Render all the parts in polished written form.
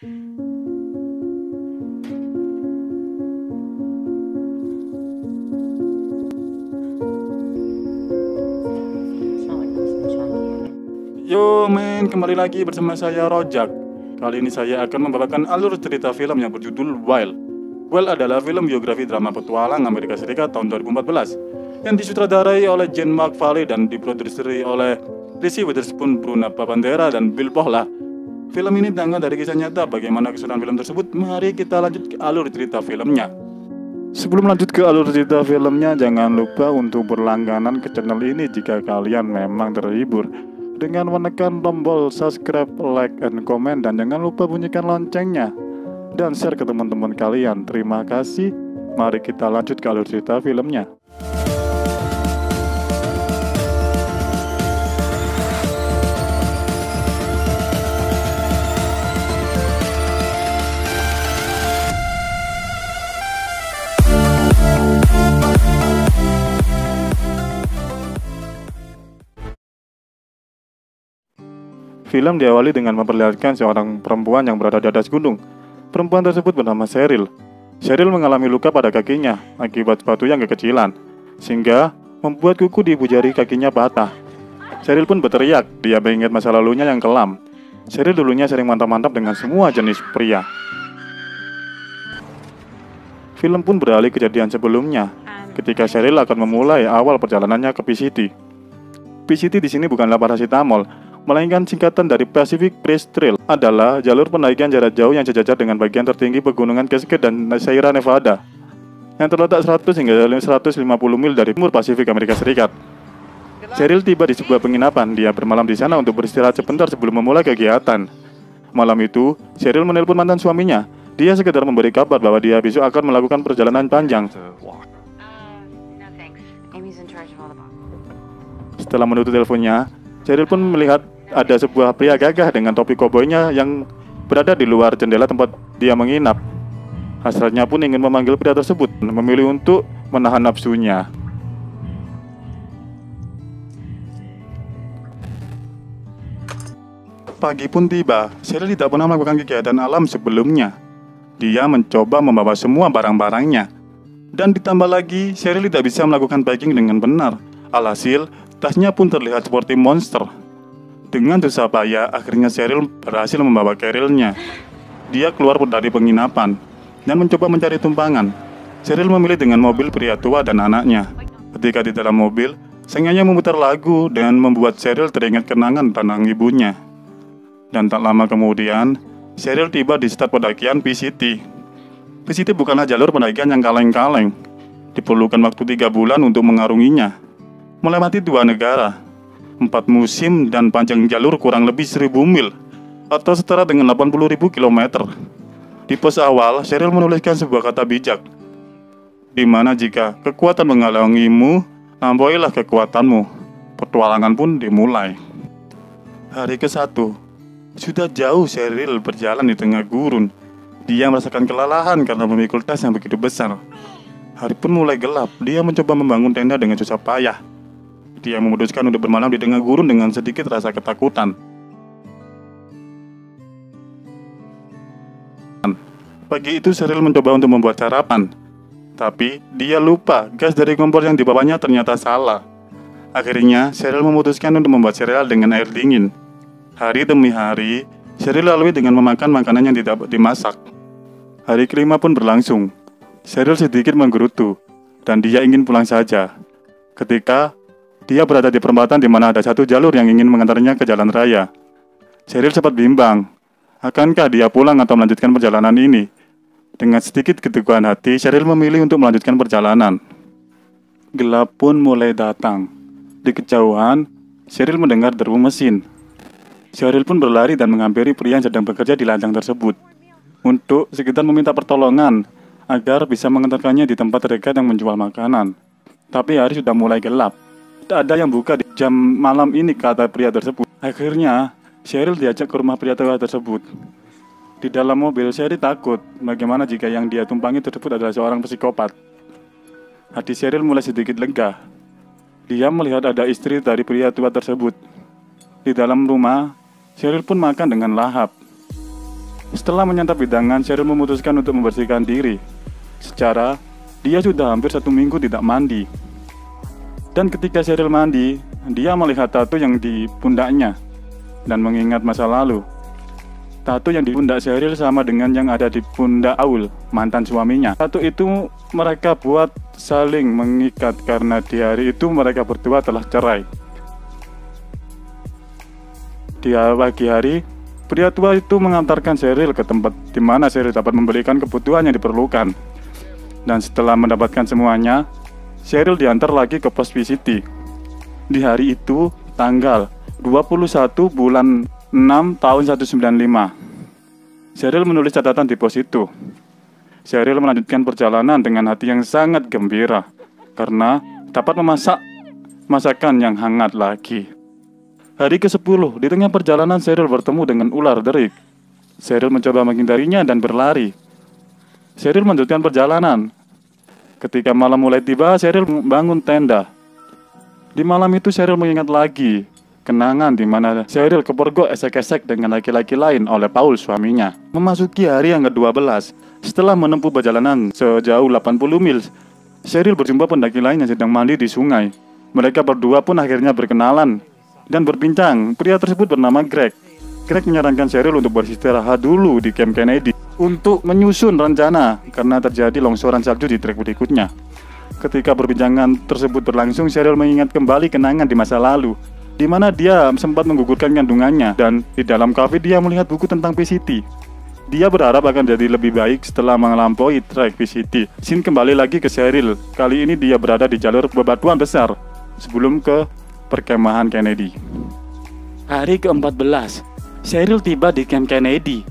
Yo men, kembali lagi bersama saya Rojak. Kali ini saya akan membawakan alur cerita film yang berjudul Wild. Wild adalah film biografi drama petualang Amerika Serikat tahun 2014 yang disutradarai oleh Jean Marc Vallée dan diproduseri oleh Reese Witherspoon, Bruna Papandera, dan Bill Pohlad. Film ini diangkat dari kisah nyata. Bagaimana keseruan film tersebut? Mari kita lanjut ke alur cerita filmnya. Sebelum lanjut ke alur cerita filmnya, jangan lupa untuk berlangganan ke channel ini jika kalian memang terhibur dengan menekan tombol subscribe, like, and comment, dan jangan lupa bunyikan loncengnya dan share ke teman-teman kalian. Terima kasih. Mari kita lanjut ke alur cerita filmnya. Film diawali dengan memperlihatkan seorang perempuan yang berada di atas gunung. Perempuan tersebut bernama Cheryl. Cheryl mengalami luka pada kakinya akibat batu yang kekecilan, sehingga membuat kuku di ibu jari kakinya patah. Cheryl pun berteriak, dia mengingat masa lalunya yang kelam. Cheryl dulunya sering mantap-mantap dengan semua jenis pria. Film pun beralih kejadian sebelumnya, ketika Cheryl akan memulai awal perjalanannya ke PCT. PCT di sini bukanlah paracetamol, melainkan singkatan dari Pacific Crest Trail, adalah jalur pendakian jarak jauh yang sejajar dengan bagian tertinggi pegunungan Cascade dan Sierra Nevada, yang terletak 100 hingga 150 mil dari timur Pasifik Amerika Serikat. Cheryl tiba di sebuah penginapan. Dia bermalam di sana untuk beristirahat sebentar sebelum memulai kegiatan. Malam itu, Cheryl menelpon mantan suaminya. Dia sekedar memberi kabar bahwa dia besok akan melakukan perjalanan panjang. Setelah menutup teleponnya, Cheryl pun melihat ada sebuah pria gagah dengan topi koboynya yang berada di luar jendela tempat dia menginap. Hasratnya pun ingin memanggil pria tersebut, memilih untuk menahan nafsunya. Pagi pun tiba. Cheryl tidak pernah melakukan kegiatan alam sebelumnya. Dia mencoba membawa semua barang-barangnya. Dan ditambah lagi, Cheryl tidak bisa melakukan packing dengan benar. Alhasil, tasnya pun terlihat seperti monster. Dengan susah payah, akhirnya Cheryl berhasil membawa carrier-nya. Dia keluar dari penginapan dan mencoba mencari tumpangan. Cheryl memilih dengan mobil pria tua dan anaknya. Ketika di dalam mobil, sang ayah memutar lagu dan membuat Cheryl teringat kenangan tentang ibunya. Dan tak lama kemudian, Cheryl tiba di start pendakian PCT. PCT bukanlah jalur pendakian yang kaleng-kaleng. Diperlukan waktu 3 bulan untuk mengarunginya, melewati 2 negara, 4 musim, dan panjang jalur kurang lebih 1000 mil atau setara dengan 80.000 km. Di pos awal, Cheryl menuliskan sebuah kata bijak, di mana jika kekuatan menghalangimu, lampauilah kekuatanmu. Petualangan pun dimulai. Hari ke-1. Sudah jauh Cheryl berjalan di tengah gurun. Dia merasakan kelelahan karena memikul tas yang begitu besar. Hari pun mulai gelap. Dia mencoba membangun tenda dengan susah payah. Dia memutuskan untuk bermalam di tengah gurun dengan sedikit rasa ketakutan. Pagi itu Cheryl mencoba untuk membuat sarapan, tapi dia lupa gas dari kompor yang dibawanya ternyata salah. Akhirnya Cheryl memutuskan untuk membuat sereal dengan air dingin. Hari demi hari, Cheryl lalui dengan memakan makanan yang tidak dimasak. Hari kelima pun berlangsung. Cheryl sedikit menggerutu, dan dia ingin pulang saja. Ketika dia berada di perempatan di mana ada satu jalur yang ingin mengantarnya ke jalan raya, Cheryl sempat bimbang. Akankah dia pulang atau melanjutkan perjalanan ini? Dengan sedikit keteguhan hati, Cheryl memilih untuk melanjutkan perjalanan. Gelap pun mulai datang. Di kejauhan, Cheryl mendengar deru mesin. Cheryl pun berlari dan menghampiri pria yang sedang bekerja di ladang tersebut untuk sekedar meminta pertolongan agar bisa mengantarkannya di tempat terdekat yang menjual makanan. Tapi hari sudah mulai gelap. Tidak ada yang buka di jam malam ini, kata pria tersebut. Akhirnya, Cheryl diajak ke rumah pria tua tersebut. Di dalam mobil, Cheryl takut bagaimana jika yang dia tumpangi tersebut adalah seorang psikopat. Hati Cheryl mulai sedikit lega. Dia melihat ada istri dari pria tua tersebut. Di dalam rumah, Cheryl pun makan dengan lahap. Setelah menyantap hidangan, Cheryl memutuskan untuk membersihkan diri. Secara, dia sudah hampir 1 minggu tidak mandi. Dan ketika Cheryl mandi, dia melihat tato yang di pundaknya dan mengingat masa lalu. Tato yang di pundak Cheryl sama dengan yang ada di pundak Paul, mantan suaminya. Tato itu mereka buat saling mengikat karena di hari itu mereka berdua telah cerai. Di pagi hari, pria tua itu mengantarkan Cheryl ke tempat di mana Cheryl dapat memberikan kebutuhan yang diperlukan. Dan setelah mendapatkan semuanya, Cheryl diantar lagi ke pos VCT. Di hari itu, tanggal 21 bulan 6 tahun 1995. Cheryl menulis catatan di pos itu. Cheryl melanjutkan perjalanan dengan hati yang sangat gembira karena dapat memasak masakan yang hangat lagi. Hari ke-10, di tengah perjalanan Cheryl bertemu dengan ular derik. Cheryl mencoba menghindarinya dan berlari. Cheryl melanjutkan perjalanan. Ketika malam mulai tiba, Cheryl membangun tenda. Di malam itu Cheryl mengingat lagi kenangan di mana Cheryl kepergok esek-esek dengan laki-laki lain oleh Paul suaminya. Memasuki hari yang ke-12, setelah menempuh perjalanan sejauh 80 mil, Cheryl berjumpa pendaki lain yang sedang mandi di sungai. Mereka berdua pun akhirnya berkenalan dan berbincang. Pria tersebut bernama Greg. Greg menyarankan Cheryl untuk beristirahat dulu di Camp Kennedy untuk menyusun rencana karena terjadi longsoran salju di trek berikutnya. Ketika perbincangan tersebut berlangsung, Cheryl mengingat kembali kenangan di masa lalu, di mana dia sempat menggugurkan kandungannya, dan di dalam kafe dia melihat buku tentang PCT. Dia berharap akan jadi lebih baik setelah melampaui trek PCT. Scene kembali lagi ke Cheryl. Kali ini dia berada di jalur bebatuan besar sebelum ke perkemahan Kennedy. Hari ke-14, Cheryl tiba di Camp Kennedy.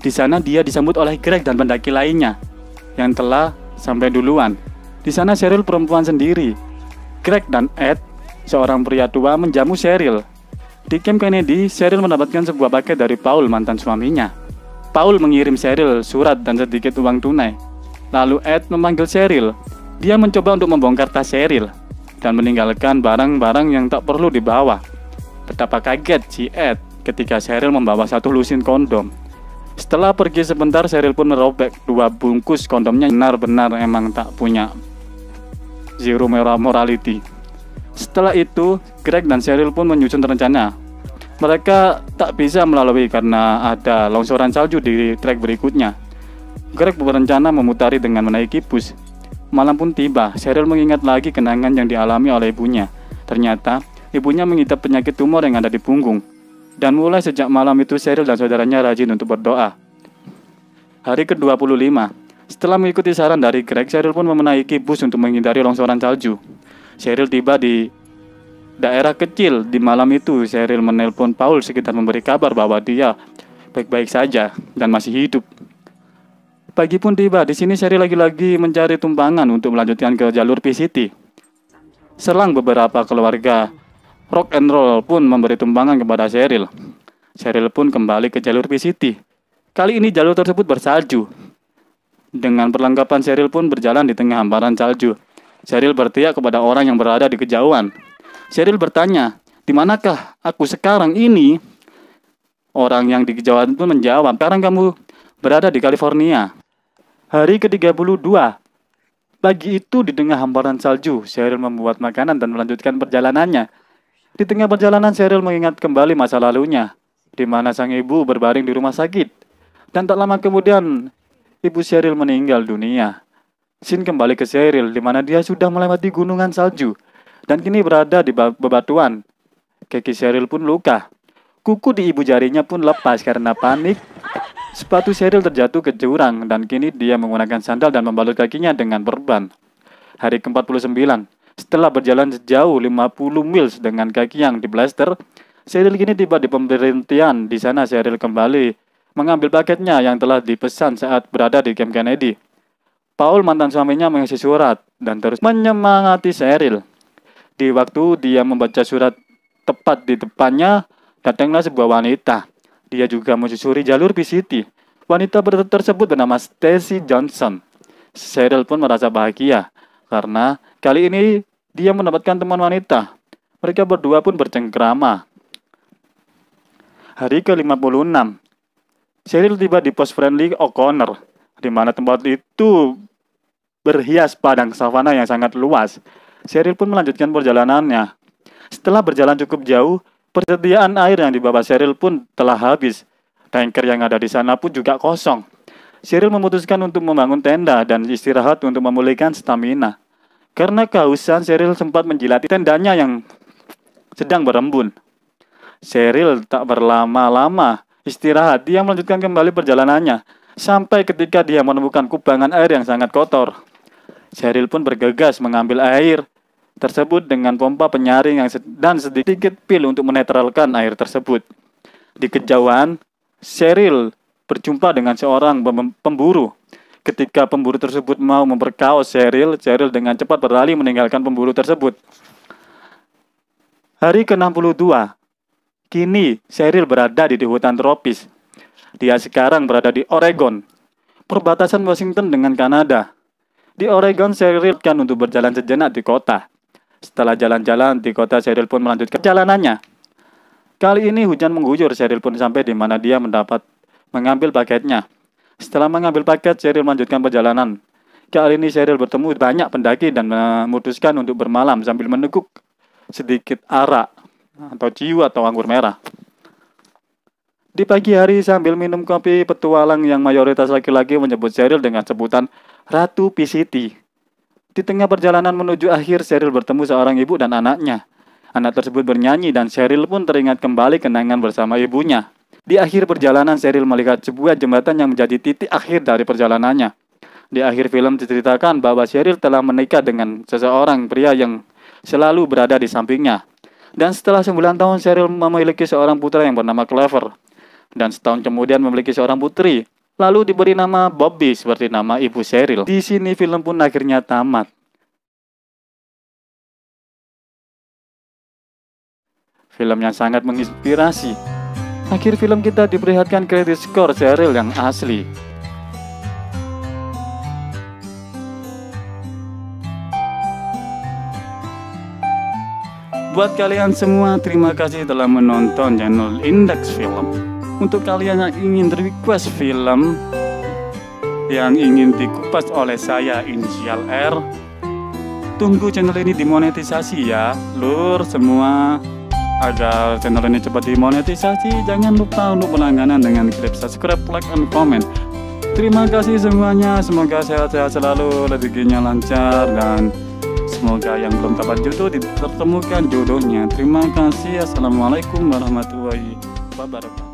Di sana dia disambut oleh Greg dan pendaki lainnya yang telah sampai duluan. Di sana Cheryl perempuan sendiri. Greg dan Ed, seorang pria tua, menjamu Cheryl. Di Camp Kennedy, Cheryl mendapatkan sebuah paket dari Paul, mantan suaminya. Paul mengirim Cheryl surat dan sedikit uang tunai. Lalu Ed memanggil Cheryl. Dia mencoba untuk membongkar tas Cheryl dan meninggalkan barang-barang yang tak perlu dibawa. Betapa kaget si Ed ketika Cheryl membawa 1 lusin kondom. Setelah pergi sebentar, Cheryl pun merobek 2 bungkus kondomnya. Benar-benar emang tak punya zero morality. Setelah itu, Greg dan Cheryl pun menyusun rencana. Mereka tak bisa melalui karena ada longsoran salju di trek berikutnya. Greg berencana memutari dengan menaiki bus. Malam pun tiba. Cheryl mengingat lagi kenangan yang dialami oleh ibunya. Ternyata, ibunya mengidap penyakit tumor yang ada di punggung. Dan mulai sejak malam itu, Cheryl dan saudaranya rajin untuk berdoa. Hari ke-25. Setelah mengikuti saran dari Greg, Cheryl pun menaiki bus untuk menghindari longsoran salju. Cheryl tiba di daerah kecil. Di malam itu, Cheryl menelpon Paul sekitar memberi kabar bahwa dia baik-baik saja dan masih hidup. Pagi pun tiba. Di sini Cheryl lagi-lagi mencari tumpangan untuk melanjutkan ke jalur PCT. Selang beberapa keluarga rock and roll pun memberi tumpangan kepada Cheryl. Cheryl pun kembali ke jalur PCT. Kali ini jalur tersebut bersalju. Dengan perlengkapan, Cheryl pun berjalan di tengah hamparan salju. Cheryl berteriak kepada orang yang berada di kejauhan. Cheryl bertanya, "Di manakah aku sekarang ini?" Orang yang di kejauhan pun menjawab, "Sekarang kamu berada di California." Hari ke-32. Pagi itu di tengah hamparan salju, Cheryl membuat makanan dan melanjutkan perjalanannya. Di tengah perjalanan, Cheryl mengingat kembali masa lalunya, di mana sang ibu berbaring di rumah sakit. Dan tak lama kemudian, ibu Cheryl meninggal dunia. Scene kembali ke Cheryl, di mana dia sudah melewati gunungan salju dan kini berada di bebatuan. Kaki Cheryl pun luka. Kuku di ibu jarinya pun lepas karena panik. Sepatu Cheryl terjatuh ke jurang dan kini dia menggunakan sandal dan membalut kakinya dengan perban. Hari ke-49. Setelah berjalan sejauh 50 mil dengan kaki yang diplaster, Cheryl kini tiba di pemberhentian. Di sana Cheryl kembali mengambil paketnya yang telah dipesan saat berada di Camp Kennedy. Paul, mantan suaminya, mengisi surat dan terus menyemangati Cheryl. Di waktu dia membaca surat, tepat di depannya datanglah sebuah wanita. Dia juga menyusuri jalur PCT. Wanita tersebut bernama Stacy Johnson. Cheryl pun merasa bahagia karena kali ini dia mendapatkan teman wanita. Mereka berdua pun bercengkrama. Hari ke-56. Cheryl tiba di pos friendly O'Connor, di mana tempat itu berhias padang savana yang sangat luas. Cheryl pun melanjutkan perjalanannya. Setelah berjalan cukup jauh, persediaan air yang dibawa Cheryl pun telah habis. Tanker yang ada di sana pun juga kosong. Cheryl memutuskan untuk membangun tenda dan istirahat untuk memulihkan stamina. Karena kehausan, Cheryl sempat menjilati tendanya yang sedang berembun. Cheryl tak berlama-lama istirahat, dia melanjutkan kembali perjalanannya. Sampai ketika dia menemukan kubangan air yang sangat kotor. Cheryl pun bergegas mengambil air tersebut dengan pompa penyaring dan sedikit pil untuk menetralkan air tersebut. Di kejauhan, Cheryl berjumpa dengan seorang pemburu. Ketika pemburu tersebut mau memperkaos Cheryl dengan cepat berlari meninggalkan pemburu tersebut. Hari ke-62. Kini Cheryl berada di hutan tropis. Dia sekarang berada di Oregon, perbatasan Washington dengan Kanada. Di Oregon, Cheryl kan untuk berjalan sejenak di kota. Setelah jalan-jalan di kota, Cheryl pun melanjutkan perjalanannya. Kali ini hujan mengguyur, Cheryl pun sampai di mana dia mengambil paketnya. Setelah mengambil paket, Cheryl melanjutkan perjalanan. Kali ini Cheryl bertemu banyak pendaki dan memutuskan untuk bermalam sambil meneguk sedikit arak atau ciu atau anggur merah. Di pagi hari sambil minum kopi, petualang yang mayoritas laki-laki menyebut Cheryl dengan sebutan Ratu PCT. Di tengah perjalanan menuju akhir, Cheryl bertemu seorang ibu dan anaknya. Anak tersebut bernyanyi dan Cheryl pun teringat kembali kenangan bersama ibunya. Di akhir perjalanan, Cheryl melihat sebuah jembatan yang menjadi titik akhir dari perjalanannya. Di akhir film diceritakan bahwa Cheryl telah menikah dengan seseorang pria yang selalu berada di sampingnya. Dan setelah 9 tahun, Cheryl memiliki seorang putra yang bernama Clever. Dan setahun kemudian memiliki seorang putri. Lalu diberi nama Bobby seperti nama ibu Cheryl. Di sini film pun akhirnya tamat. Film yang sangat menginspirasi. Akhir film kita diperlihatkan kredit skor Cheryl yang asli. Buat kalian semua, terima kasih telah menonton channel Index Film. Untuk kalian yang ingin request film yang ingin dikupas oleh saya inisial R, tunggu channel ini dimonetisasi ya, lur semua. Agar channel ini cepat dimonetisasi, jangan lupa untuk berlangganan dengan klik subscribe, like, and comment. Terima kasih semuanya, semoga sehat-sehat selalu, rezekinya lancar, dan semoga yang belum dapat jodoh ditemukan jodohnya. Terima kasih. Assalamualaikum warahmatullahi wabarakatuh.